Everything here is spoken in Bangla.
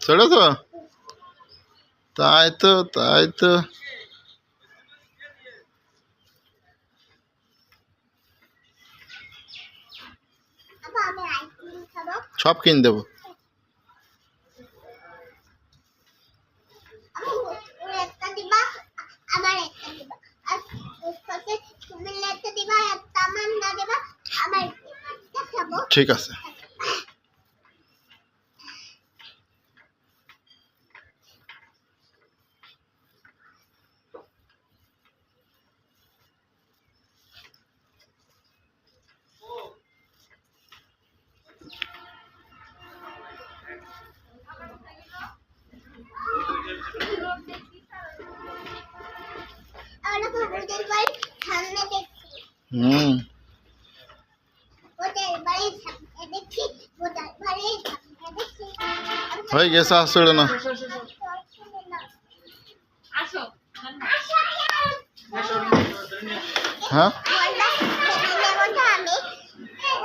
ছেড়েছ? তাই তো, তাই তো। সব কিনে দেবো। ঠিক আছে। হুম, হয়ে গেছে, আসলে না। হ্যাঁ।